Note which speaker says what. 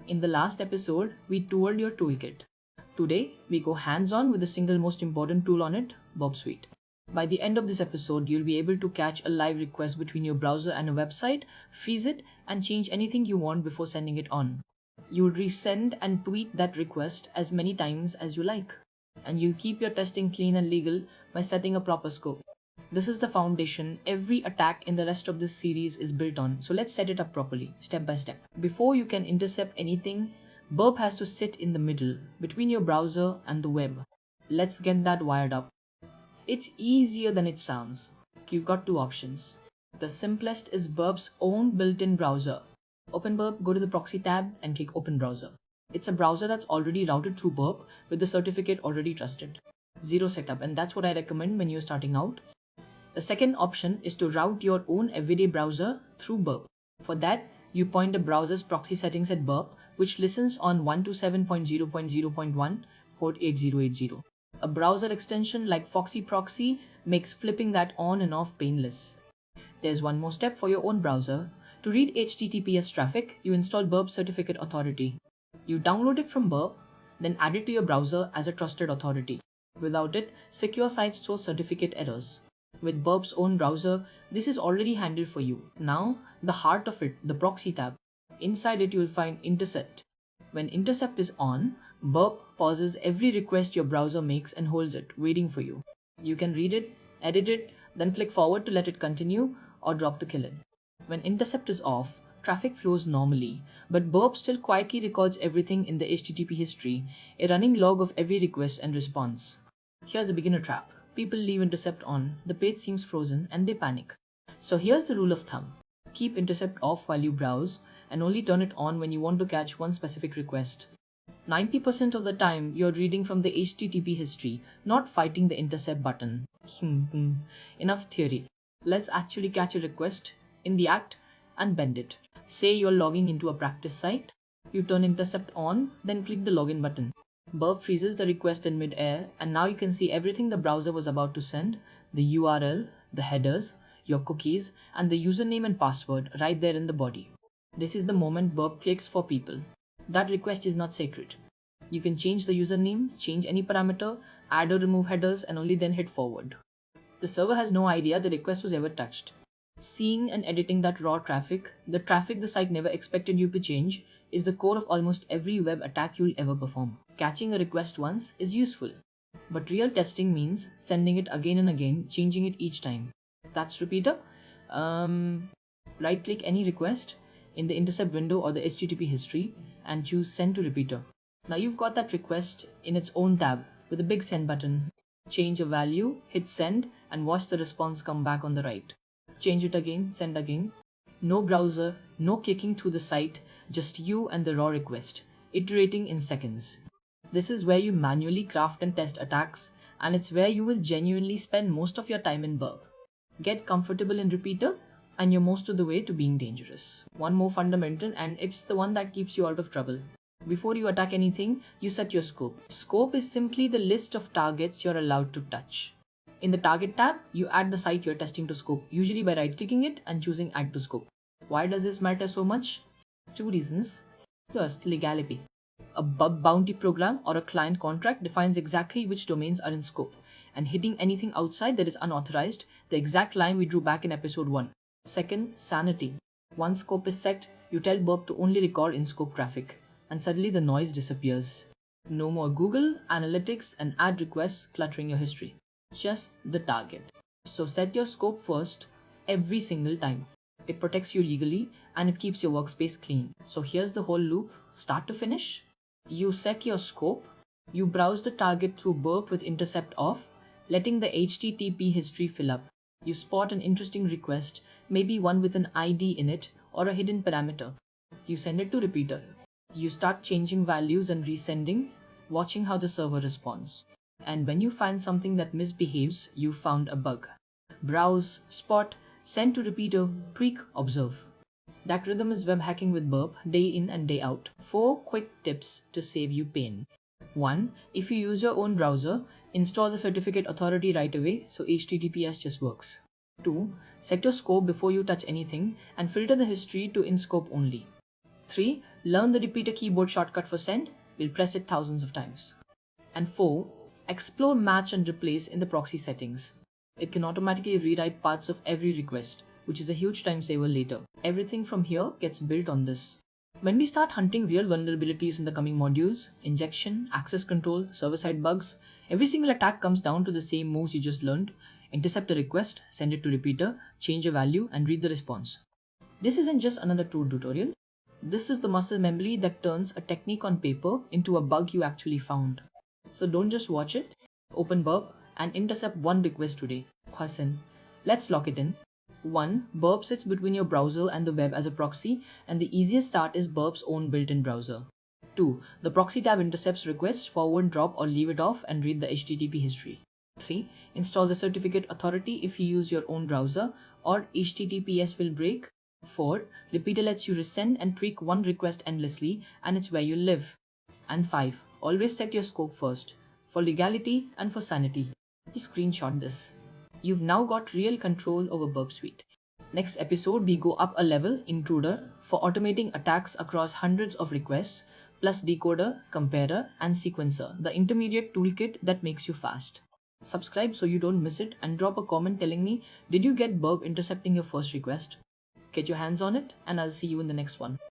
Speaker 1: In the last episode, we toured your toolkit. Today, we go hands-on with the single most important tool on it, Burp Suite. By the end of this episode, you'll be able to catch a live request between your browser and a website, freeze it, and change anything you want before sending it on. You'll resend and tweet that request as many times as you like. And you'll keep your testing clean and legal by setting a proper scope. This is the foundation every attack in the rest of this series is built on, so let's set it up properly, step by step. Before you can intercept anything, Burp has to sit in the middle, between your browser and the web. Let's get that wired up. It's easier than it sounds. You've got two options. The simplest is Burp's own built-in browser. Open Burp, go to the Proxy tab and click Open Browser. It's a browser that's already routed through Burp with the certificate already trusted. Zero setup, and that's what I recommend when you're starting out. The second option is to route your own everyday browser through Burp. For that, you point the browser's proxy settings at Burp, which listens on 127.0.0.1 port 8080. A browser extension like FoxyProxy makes flipping that on and off painless. There's one more step for your own browser. To read HTTPS traffic, you install Burp Certificate Authority. You download it from Burp, then add it to your browser as a trusted authority. Without it, secure sites throw certificate errors. With Burp's own browser, this is already handled for you. Now, the heart of it, the Proxy tab. Inside it, you'll find Intercept. When Intercept is on, Burp pauses every request your browser makes and holds it, waiting for you. You can read it, edit it, then click forward to let it continue, or drop to kill it. When Intercept is off, traffic flows normally, but Burp still quietly records everything in the HTTP history, a running log of every request and response. Here's a beginner trap. People leave Intercept on, the page seems frozen, and they panic. So here's the rule of thumb. Keep Intercept off while you browse, and only turn it on when you want to catch one specific request. 90% of the time, you're reading from the HTTP history, not fighting the Intercept button. Enough theory. Let's actually catch a request in the act and bend it. Say you're logging into a practice site. You turn Intercept on, then click the login button. Burp freezes the request in mid-air, and now you can see everything the browser was about to send, the URL, the headers, your cookies, and the username and password right there in the body. This is the moment Burp clicks for people. That request is not sacred. You can change the username, change any parameter, add or remove headers, and only then hit forward. The server has no idea the request was ever touched. Seeing and editing that raw traffic, the traffic the site never expected you to change, is the core of almost every web attack you'll ever perform. Catching a request once is useful, but real testing means sending it again and again, changing it each time. That's repeater. Right-click any request in the Intercept window or the HTTP history and choose Send to Repeater. Now you've got that request in its own tab with a big send button. Change a value, hit send, and watch the response come back on the right. Change it again, send again. No browser, no clicking through the site, just you and the raw request, iterating in seconds. This is where you manually craft and test attacks, and it's where you will genuinely spend most of your time in Burp. Get comfortable in Repeater, and you're most of the way to being dangerous. One more fundamental, and it's the one that keeps you out of trouble. Before you attack anything, you set your scope. Scope is simply the list of targets you're allowed to touch. In the Target tab, you add the site you're testing to scope, usually by right-clicking it and choosing Add to Scope. Why does this matter so much? Two reasons. First, legality. A bounty program or a client contract defines exactly which domains are in scope, and hitting anything outside that is unauthorized, the exact line we drew back in episode 1. Second, sanity. Once scope is set, you tell Burp to only record in-scope traffic, and suddenly the noise disappears. No more Google, analytics, and ad requests cluttering your history. Just the target. So set your scope first every single time. It protects you legally and it keeps your workspace clean. So here's the whole loop, start to finish. You set your scope, you browse the target through Burp with Intercept off, letting the HTTP history fill up. You spot an interesting request, maybe one with an ID in it or a hidden parameter. You send it to Repeater. You start changing values and resending, watching how the server responds. And when you find something that misbehaves, you found a bug. Browse, spot, send to Repeater, tweak, observe. That rhythm is web hacking with Burp, day in and day out. 4 quick tips to save you pain. 1. If you use your own browser, install the certificate authority right away so HTTPS just works. 2. Set your scope before you touch anything and filter the history to in-scope only. 3. Learn the repeater keyboard shortcut for send. We'll press it thousands of times. And 4. Explore match and replace in the proxy settings. It can automatically rewrite parts of every request, which is a huge time saver later. Everything from here gets built on this. When we start hunting real vulnerabilities in the coming modules, injection, access control, server-side bugs, every single attack comes down to the same moves you just learned. Intercept a request, send it to repeater, change a value, and read the response. This isn't just another tool tutorial. This is the muscle memory that turns a technique on paper into a bug you actually found. So don't just watch it. Open Burp and intercept one request today. Hassan. Let's lock it in. 1. Burp sits between your browser and the web as a proxy, and the easiest start is Burp's own built-in browser. 2. The proxy tab intercepts requests, forward, drop, or leave it off and read the HTTP history. 3. Install the certificate authority if you use your own browser or HTTPS will break. 4. Repeater lets you resend and tweak one request endlessly, and it's where you live. And 5. Always set your scope first, for legality and for sanity. Just screenshot this. You've now got real control over Burp Suite. Next episode, we go up a level, Intruder, for automating attacks across hundreds of requests, plus Decoder, Comparer, and Sequencer, the intermediate toolkit that makes you fast. Subscribe so you don't miss it, and drop a comment telling me, did you get Burp intercepting your first request? Get your hands on it, and I'll see you in the next one.